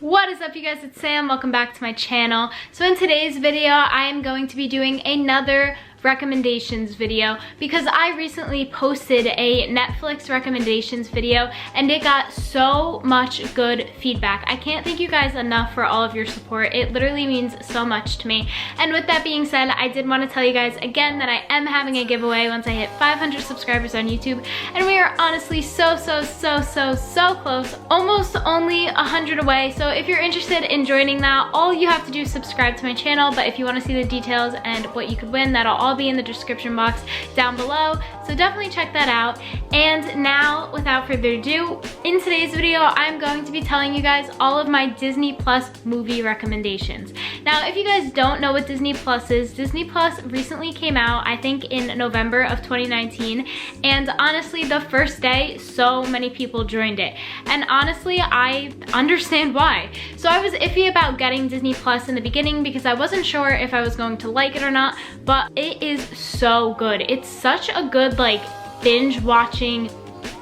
What is up, you guys? It's Sam. Welcome back to my channel. So in today's video, I am going to be doing another recommendations video because I recently posted a Netflix recommendations video and it got so much good feedback. I can't thank you guys enough for all of your support. It literally means so much to me. And with that being said, I did want to tell you guys again that I am having a giveaway once I hit 500 subscribers on YouTube, and we are honestly so close, almost only 100 away. So if you're interested in joining that, all you have to do is subscribe to my channel. But if you want to see the details and what you could win, that'll all be in the description box down below, so definitely check that out. And now, without further ado, in today's video I'm going to be telling you guys all of my Disney Plus movie recommendations. Now, if you guys don't know what Disney Plus is, Disney Plus recently came out, I think in November of 2019, and honestly the first day so many people joined it, and honestly I understand why. So I was iffy about getting Disney Plus in the beginning because I wasn't sure if I was going to like it or not, but it is so good. It's such a good like binge watching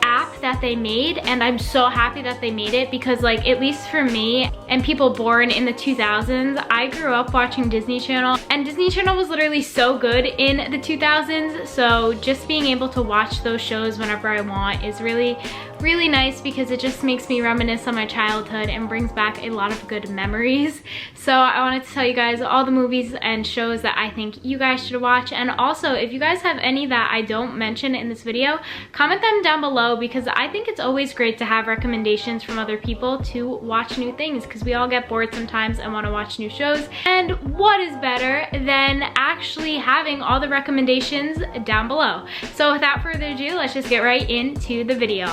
app that they made, and I'm so happy that they made it because, like, at least for me and people born in the 2000s, I grew up watching Disney Channel, and Disney Channel was literally so good in the 2000s, so just being able to watch those shows whenever I want is really nice because it just makes me reminisce on my childhood and brings back a lot of good memories. So I wanted to tell you guys all the movies and shows that I think you guys should watch, and also if you guys have any that I don't mention in this video, comment them down below because I think it's always great to have recommendations from other people to watch new things because we all get bored sometimes and want to watch new shows. And what is better than actually having all the recommendations down below? So without further ado, let's just get right into the video.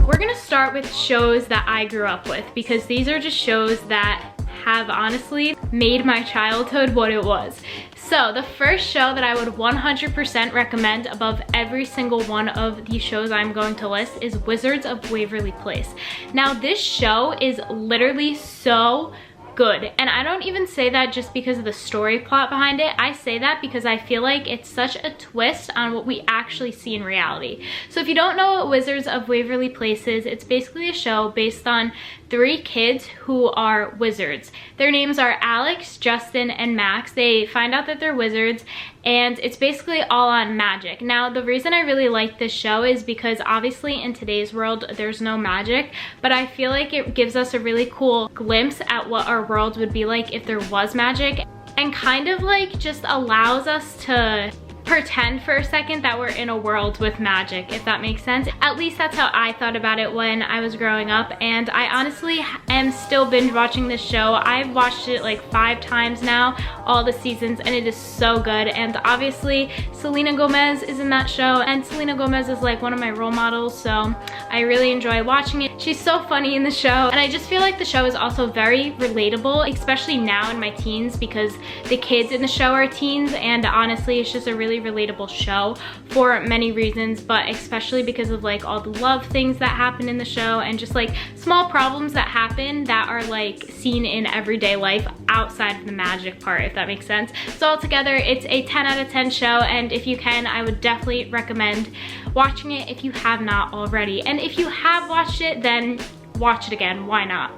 We're gonna start with shows that I grew up with because these are just shows that have honestly made my childhood what it was. So the first show that I would 100% recommend above every single one of these shows I'm going to list is Wizards of Waverly Place. Now this show is literally so good, and I don't even say that just because of the story plot behind it. I say that because I feel like it's such a twist on what we actually see in reality. So if you don't know what Wizards of Waverly Place is, it's basically a show based on 3 kids who are wizards. Their names are Alex, Justin, and Max. They find out that they're wizards, and it's basically all on magic. Now, the reason I really like this show is because obviously in today's world there's no magic, but I feel like it gives us a really cool glimpse at what our world would be like if there was magic, and kind of like just allows us to pretend for a second that we're in a world with magic, if that makes sense. At least that's how I thought about it when I was growing up, and I honestly am still binge watching this show. I've watched it like 5 times now, all the seasons, and it is so good. And obviously Selena Gomez is in that show, and Selena Gomez is like one of my role models, so I really enjoy watching it. She's so funny in the show, and I just feel like the show is also very relatable, especially now in my teens because the kids in the show are teens, and honestly it's just a really relatable show for many reasons, but especially because of like all the love things that happen in the show and just like small problems that happen that are like seen in everyday life outside of the magic part, if that makes sense. So altogether it's a 10 out of 10 show, and if you can, I would definitely recommend watching it if you have not already. And if you have watched it, then watch it again, why not?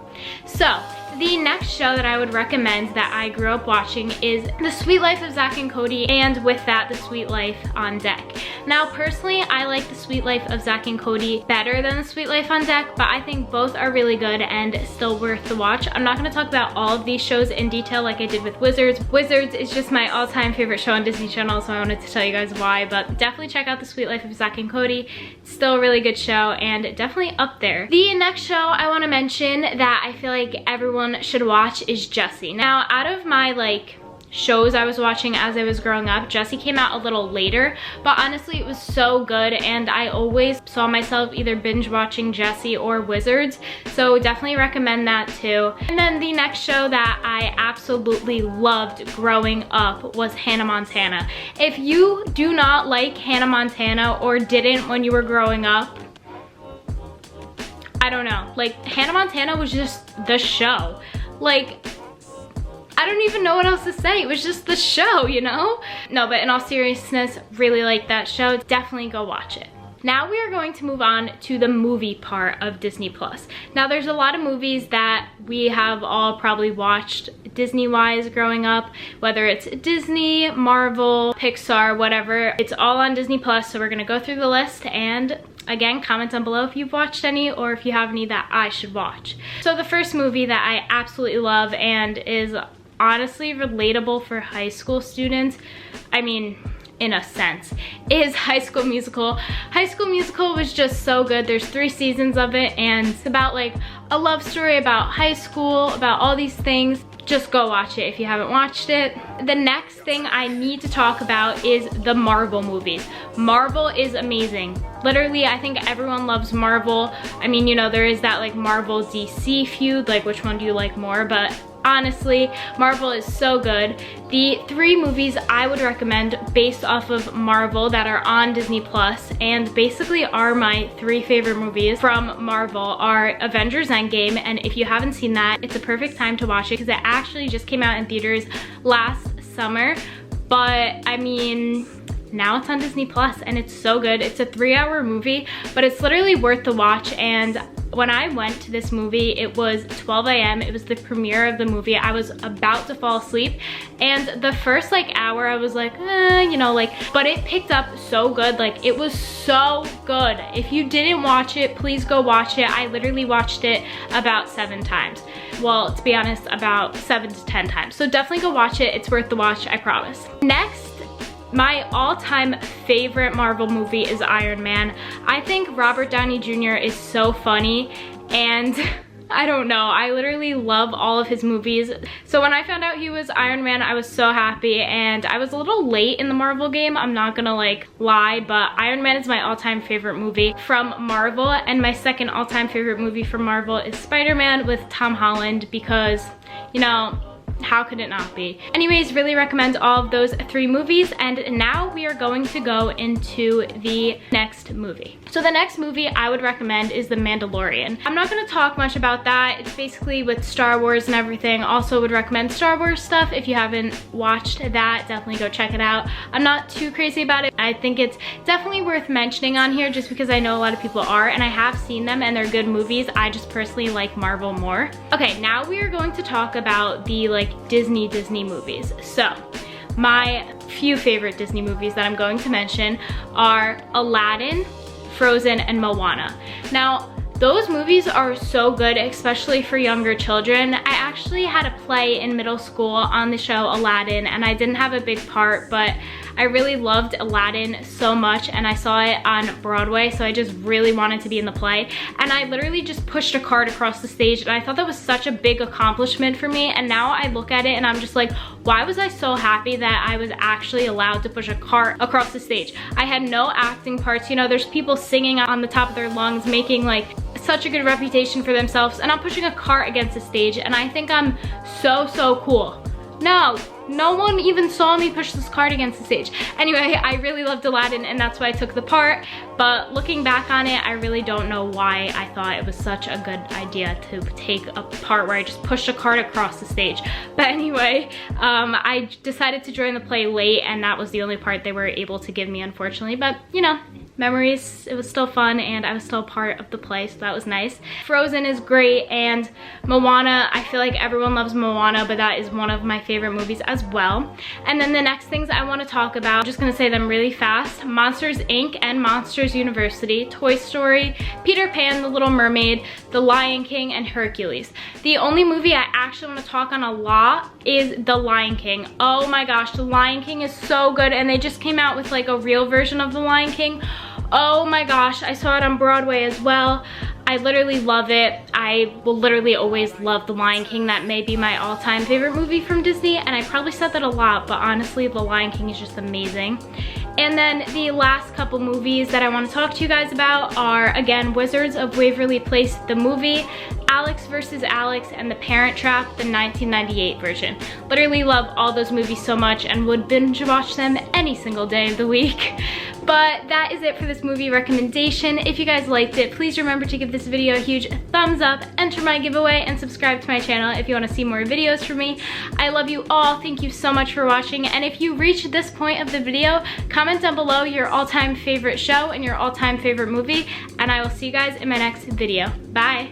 So the next show that I would recommend that I grew up watching is The Sweet Life of Zack and Cody, and with that, The Sweet Life on Deck. Now personally, I like The Sweet Life of Zack and Cody better than The Sweet Life on Deck, but I think both are really good and still worth the watch. I'm not going to talk about all of these shows in detail like I did with Wizards. Wizards is just my all-time favorite show on Disney Channel, so I wanted to tell you guys why, but definitely check out The Sweet Life of Zack and Cody. It's still a really good show and definitely up there. The next show I want to mention that I feel like everyone should watch is Jessie. Now, out of my like shows I was watching as I was growing up, Jessie came out a little later, but honestly it was so good, and I always saw myself either binge watching Jessie or Wizards, so definitely recommend that too. And then the next show that I absolutely loved growing up was Hannah Montana. If you do not like Hannah Montana or didn't when you were growing up, I don't know, like Hannah Montana was just the show. Like, I don't even know what else to say. It was just the show, you know? No, but in all seriousness, really like that show. Definitely go watch it. Now we are going to move on to the movie part of Disney Plus. Now there's a lot of movies that we have all probably watched Disney-wise growing up, whether it's Disney, Marvel, Pixar, whatever. It's all on Disney Plus, so we're gonna go through the list and again, comment down below if you've watched any or if you have any that I should watch. So the first movie that I absolutely love and is honestly relatable for high school students, I mean, in a sense, is High School Musical. High School Musical was just so good. There's 3 seasons of it and it's about like a love story about high school, about all these things. Just go watch it if you haven't watched it. The next thing I need to talk about is the Marvel movies. Marvel is amazing. Literally, I think everyone loves Marvel. I mean, you know, there is that like Marvel DC feud, like which one do you like more? But honestly, Marvel is so good. The 3 movies I would recommend based off of Marvel that are on Disney Plus and basically are my 3 favorite movies from Marvel are Avengers Endgame, and if you haven't seen that, it's a perfect time to watch it because it actually just came out in theaters last summer. But I mean, now it's on Disney Plus and it's so good. It's a 3-hour movie, but it's literally worth the watch. And when I went to this movie, it was 12 a.m. It was the premiere of the movie. I was about to fall asleep and the first like hour I was like, you know, like, but it picked up so good. Like, it was so good. If you didn't watch it, please go watch it. I literally watched it about 7 times. Well, to be honest, about 7 to 10 times. So definitely go watch it. It's worth the watch, I promise. Next, my all-time favorite Marvel movie is Iron Man. I think Robert Downey Jr. is so funny and I don't know, I literally love all of his movies. So when I found out he was Iron Man, I was so happy, and I was a little late in the Marvel game, I'm not gonna like lie, but Iron Man is my all-time favorite movie from Marvel, and my second all-time favorite movie from Marvel is Spider-Man with Tom Holland because, you know, how could it not be? Anyways, really recommend all of those 3 movies, and now we are going to go into the next movie. So the next movie I would recommend is The Mandalorian. I'm not gonna talk much about that. It's basically with Star Wars and everything. Also would recommend Star Wars stuff. If you haven't watched that, definitely go check it out. I'm not too crazy about it. I think it's definitely worth mentioning on here just because I know a lot of people are, and I have seen them and they're good movies. I just personally like Marvel more. Okay, now we are going to talk about the like Disney movies. So my few favorite Disney movies that I'm going to mention are Aladdin, Frozen, and Moana. Now, those movies are so good, especially for younger children. I actually had a play in middle school on the show Aladdin, and I didn't have a big part, but I really loved Aladdin so much, and I saw it on Broadway, so I just really wanted to be in the play. And I literally just pushed a cart across the stage, and I thought that was such a big accomplishment for me. And now I look at it and I'm just like, why was I so happy that I was actually allowed to push a cart across the stage? I had no acting parts. You know, there's people singing on the top of their lungs, making like such a good reputation for themselves, and I'm pushing a cart against the stage, and I think I'm so cool. No one even saw me push this cart against the stage. Anyway, I really loved Aladdin, and that's why I took the part, but looking back on it, I really don't know why I thought it was such a good idea to take a part where I just pushed a cart across the stage. But anyway, I decided to join the play late, and that was the only part they were able to give me, unfortunately, but you know, memories, it was still fun, and I was still part of the play, so that was nice. Frozen is great, and Moana, I feel like everyone loves Moana, but that is one of my favorite movies as well. And then the next things I want to talk about, I'm just gonna say them really fast: Monsters Inc. and Monsters University, Toy Story, Peter Pan, The Little Mermaid, The Lion King, and Hercules. The only movie I actually want to talk on a lot is The Lion King. Oh my gosh, The Lion King is so good, and they just came out with like a real version of The Lion King. Oh my gosh, I saw it on Broadway as well. I literally love it. I will literally always love The Lion King. That may be my all-time favorite movie from Disney, and I probably said that a lot, but honestly, The Lion King is just amazing. And then the last couple movies that I want to talk to you guys about are, again, Wizards of Waverly Place, the movie, Alex vs. Alex, and The Parent Trap, the 1998 version. Literally love all those movies so much and would binge watch them any single day of the week. But that is it for this movie recommendation. If you guys liked it, please remember to give this video a huge thumbs up, enter my giveaway, and subscribe to my channel if you want to see more videos from me. I love you all. Thank you so much for watching. And if you reached this point of the video, comment down below your all-time favorite show and your all-time favorite movie, and I will see you guys in my next video. Bye.